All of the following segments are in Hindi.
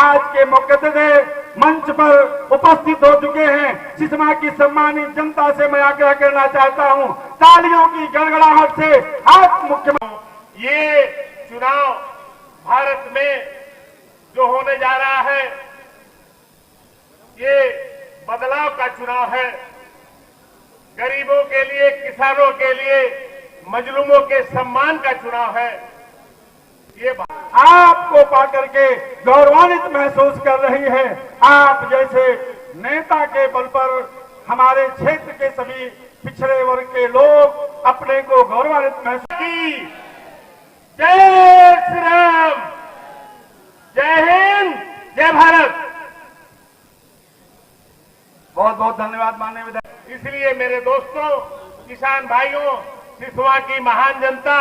आज के मुकद्दे मंच पर उपस्थित हो चुके हैं। सिसमा की सम्मानित जनता से मैं आग्रह करना चाहता हूं, तालियों की गड़गड़ाहट से आज मुख्यमंत्री। ये चुनाव भारत में जो होने जा रहा है, ये बदलाव का चुनाव है। गरीबों के लिए, किसानों के लिए, मजलूमों के सम्मान का चुनाव है। ये आपको पाकर के गौरवान्वित महसूस कर रही है। आप जैसे नेता के बल पर हमारे क्षेत्र के सभी पिछड़े वर्ग के लोग अपने को गौरवान्वित महसूस की। जय श्री राम, जय हिंद, जय भारत। बहुत बहुत धन्यवाद माननीय विधायक। इसलिए मेरे दोस्तों, किसान भाइयों, सिसवा की महान जनता,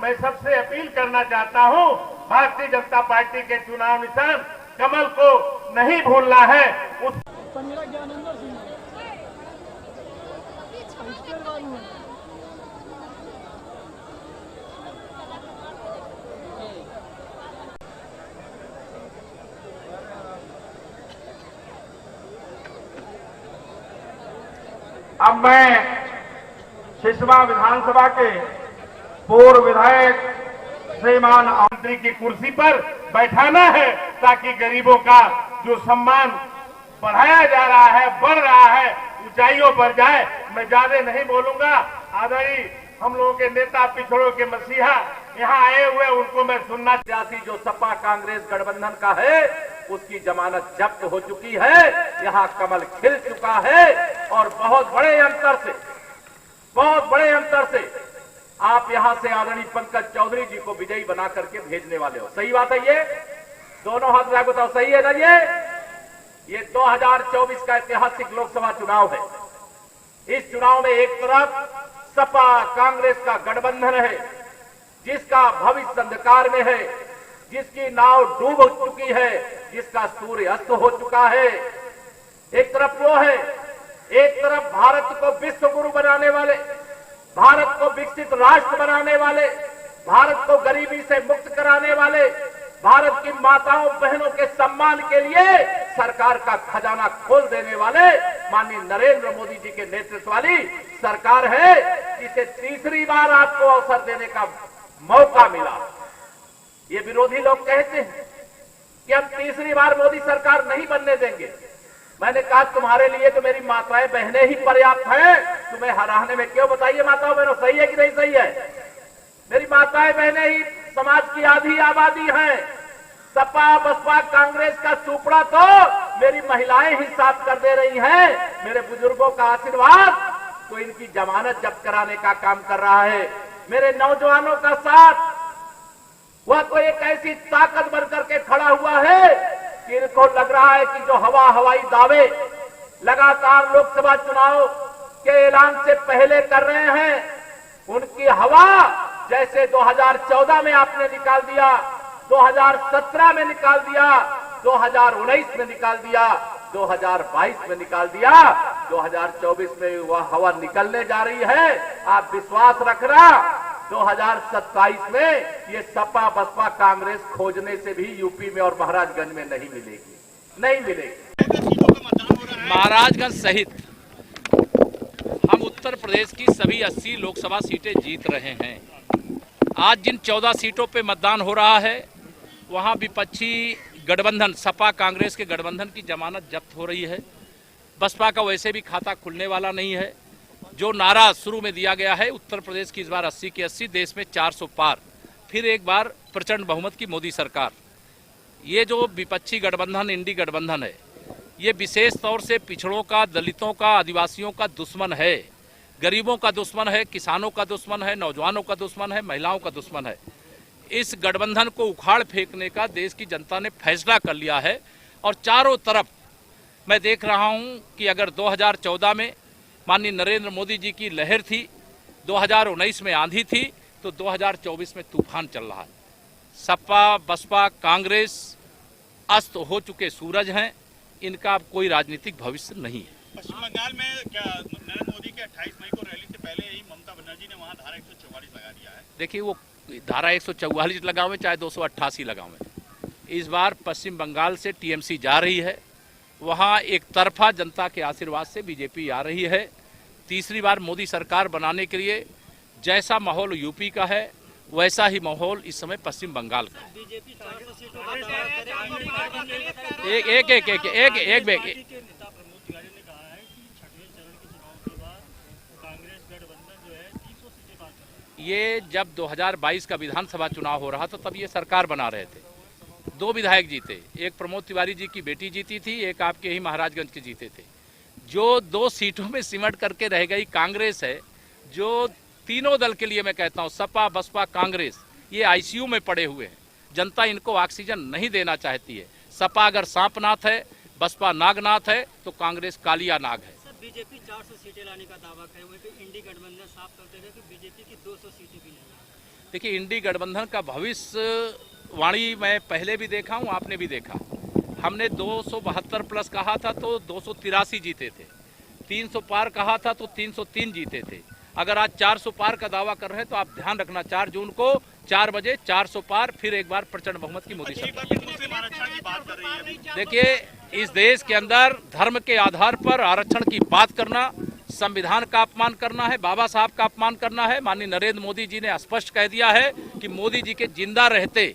मैं सबसे अपील करना चाहता हूं, भारतीय जनता पार्टी के चुनाव निशान कमल को नहीं भूलना है। अब मैं सिसवा विधानसभा के पूर्व विधायक श्रीमान मंत्री की कुर्सी पर बैठाना है, ताकि गरीबों का जो सम्मान बढ़ाया जा रहा है, बढ़ रहा है, ऊंचाइयों पर जाए। मैं ज्यादा नहीं बोलूंगा। आदरणीय हम लोगों के नेता, पिछड़ों के मसीहा यहाँ आए हुए, उनको मैं सुनना। सियासी जो सपा कांग्रेस गठबंधन का है, उसकी जमानत जब्त हो चुकी है। यहाँ कमल खिल चुका है और बहुत बड़े अंतर से आप यहाँ से आदरणीय पंकज चौधरी जी को विजयी बना करके भेजने वाले हो। सही बात है ये? दोनों हाथ लगा बताओ, सही है ना? ये 2024 का ऐतिहासिक लोकसभा चुनाव है। इस चुनाव में एक तरफ सपा कांग्रेस का गठबंधन है, जिसका भविष्य अंधकार में है, जिसकी नाव डूब चुकी है, जिसका सूर्य अस्त हो चुका है। एक तरफ वो है, एक तरफ भारत को विश्व गुरु बनाने वाले, भारत को विकसित राष्ट्र बनाने वाले, भारत को गरीबी से मुक्त कराने वाले, भारत की माताओं बहनों के सम्मान के लिए सरकार का खजाना खोल देने वाले माननीय नरेंद्र मोदी जी के नेतृत्व वाली सरकार है, जिसे तीसरी बार आपको अवसर देने का मौका मिला। ये विरोधी लोग कहते हैं कि हम तीसरी बार मोदी सरकार नहीं बनने देंगे। मैंने कहा तुम्हारे लिए तो मेरी माताएं बहनें ही पर्याप्त हैं, तुम्हें हराने में क्यों? बताइए माताओं बहनों, सही है कि नहीं सही है? मेरी माताएं बहनें ही समाज की आधी आबादी हैं। सपा बसपा कांग्रेस का सुपड़ा तो मेरी महिलाएं ही साफ कर दे रही हैं। मेरे बुजुर्गों का आशीर्वाद तो इनकी जमानत जब्त कराने का काम कर रहा है। मेरे नौजवानों का साथ वह तो एक ऐसी ताकत बनकर के खड़ा हुआ है कि इनको लग रहा है कि जो हवाई दावे लगातार लोकसभा चुनाव के ऐलान से पहले कर रहे हैं, उनकी हवा जैसे 2014 में आपने निकाल दिया, 2017 में निकाल दिया, 2019 में निकाल दिया, 2022 में निकाल दिया, 2024 में वह हवा निकलने जा रही है। आप विश्वास रखना, 2027 में ये सपा बसपा कांग्रेस खोजने से भी यूपी में और महाराजगंज में नहीं मिलेगी। महाराजगंज सहित हम उत्तर प्रदेश की सभी 80 लोकसभा सीटें जीत रहे हैं। आज जिन 14 सीटों पे मतदान हो रहा है, वहां विपक्षी गठबंधन सपा कांग्रेस के गठबंधन की जमानत जब्त हो रही है। बसपा का वैसे भी खाता खुलने वाला नहीं है। जो नारा शुरू में दिया गया है, उत्तर प्रदेश की इस बार 80 की 80, देश में 400 पार, फिर एक बार प्रचंड बहुमत की मोदी सरकार। ये जो विपक्षी गठबंधन इंडी गठबंधन है, ये विशेष तौर से पिछड़ों का, दलितों का, आदिवासियों का दुश्मन है, गरीबों का दुश्मन है, किसानों का दुश्मन है, नौजवानों का दुश्मन है, महिलाओं का दुश्मन है। इस गठबंधन को उखाड़ फेंकने का देश की जनता ने फैसला कर लिया है। और चारों तरफ मैं देख रहा हूं कि अगर 2014 में माननीय नरेंद्र मोदी जी की लहर थी, 2019 में आंधी थी, तो 2024 में तूफान चल रहा है। सपा बसपा कांग्रेस अस्त हो चुके सूरज हैं, इनका अब कोई राजनीतिक भविष्य नहीं है। पश्चिम बंगाल में क्या नरेंद्र मोदी के 28 मई को रैली से पहले ही ममता बनर्जी ने वहां धारा 144 लगा दिया है? देखिए, वो धारा 144 लगावे चाहे 288 लगावे, इस बार पश्चिम बंगाल से टीएमसी जा रही है, वहाँ एक तरफा जनता के आशीर्वाद से बीजेपी आ रही है। तीसरी बार मोदी सरकार बनाने के लिए जैसा माहौल यूपी का है वैसा ही माहौल इस समय पश्चिम बंगाल का है। ये जब 2022 का विधानसभा चुनाव हो रहा था तब ये सरकार बना रहे थे। 2 विधायक जीते, एक प्रमोद तिवारी जी की बेटी जीती थी, एक आपके ही महाराजगंज के जीते थे। जो 2 सीटों में सिमट करके रह गई कांग्रेस है, जो तीनों दल के लिए मैं कहता हूं सपा बसपा कांग्रेस ये आईसीयू में पड़े हुए हैं। जनता इनको ऑक्सीजन नहीं देना चाहती है। सपा अगर सांपनाथ है, बसपा नागनाथ है तो कांग्रेस कालिया नाग है। बीजेपी 400 सीटें लाने का दावा करे हुए कि इंडी गठबंधन साफ करते हैं कि बीजेपी की 200 सीटें भी नहीं। देखिए, इंडी गठबंधन का भविष्यवाणी मैं पहले भी देखा हूं, आपने भी देखा। हमने 272 प्लस कहा था तो 283 जीते थे, 300 पार कहा था तो 303 जीते थे। अगर आज 400 पार का दावा कर रहे हैं तो आप ध्यान रखना 4 जून को 4 बजे 400 पार फिर एक बार प्रचंड बहुमत की मोदी सरकार। देखिए, इस देश के अंदर धर्म के आधार पर आरक्षण की बात करना संविधान का अपमान करना है, बाबा साहब का अपमान करना है। माननीय नरेंद्र मोदी जी ने स्पष्ट कह दिया है कि मोदी जी के जिंदा रहते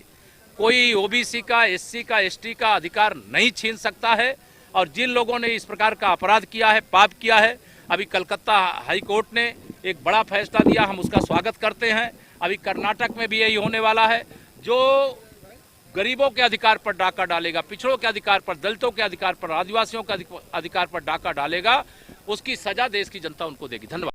कोई ओबीसी का, एससी का, एसटी का अधिकार नहीं छीन सकता है। और जिन लोगों ने इस प्रकार का अपराध किया है, पाप किया है, अभी कलकत्ता हाई कोर्ट ने एक बड़ा फैसला दिया, हम उसका स्वागत करते हैं। अभी कर्नाटक में भी यही होने वाला है। जो गरीबों के अधिकार पर डाका डालेगा, पिछड़ों के अधिकार पर, दलितों के अधिकार पर, आदिवासियों के अधिकार पर डाका डालेगा, उसकी सजा देश की जनता उनको देगी। धन्यवाद।